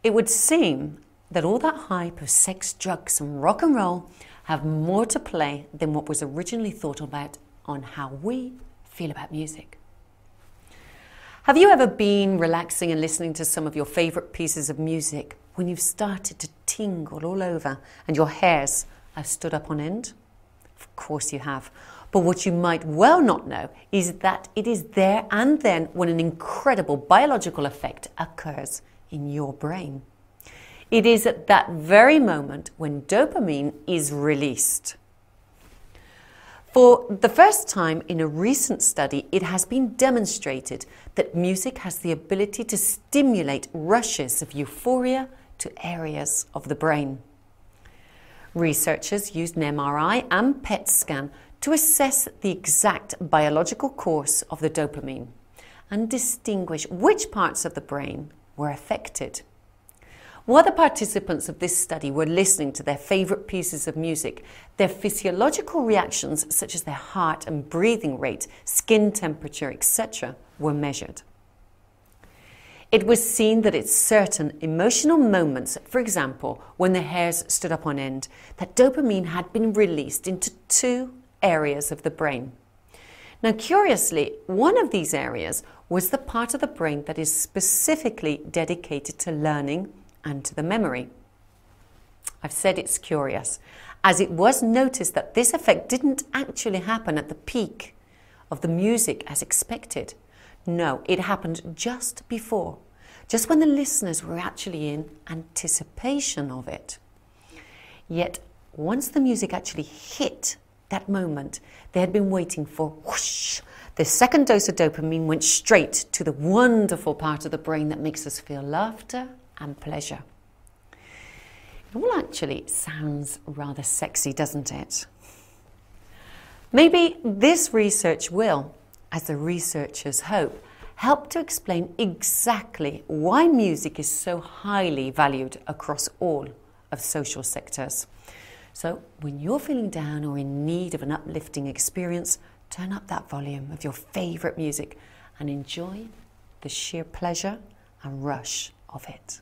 It would seem that all that hype of sex, drugs and rock and roll have more to play than what was originally thought about on how we feel about music. Have you ever been relaxing and listening to some of your favourite pieces of music when you've started to tingle all over and your hairs have stood up on end? Of course you have. But what you might well not know is that it is there and then when an incredible biological effect occurs in your brain. It is at that very moment when dopamine is released. For the first time in a recent study, it has been demonstrated that music has the ability to stimulate rushes of euphoria to areas of the brain. Researchers used an MRI and PET scan to assess the exact biological course of the dopamine and distinguish which parts of the brain were affected. While the participants of this study were listening to their favourite pieces of music, their physiological reactions such as their heart and breathing rate, skin temperature, etc. were measured. It was seen that at certain emotional moments, for example, when the hairs stood up on end, that dopamine had been released into two areas of the brain. Now, curiously, one of these areas was the part of the brain that is specifically dedicated to learning and to the memory. I've said it's curious, as it was noticed that this effect didn't actually happen at the peak of the music as expected. No, it happened just before, just when the listeners were actually in anticipation of it. Yet, once the music actually hit that moment, they had been waiting for whoosh. The second dose of dopamine went straight to the wonderful part of the brain that makes us feel laughter and pleasure. It all actually sounds rather sexy, doesn't it? Maybe this research will, as the researchers hope, help to explain exactly why music is so highly valued across all of social sectors. So when you're feeling down or in need of an uplifting experience, turn up that volume of your favourite music and enjoy the sheer pleasure and rush of it.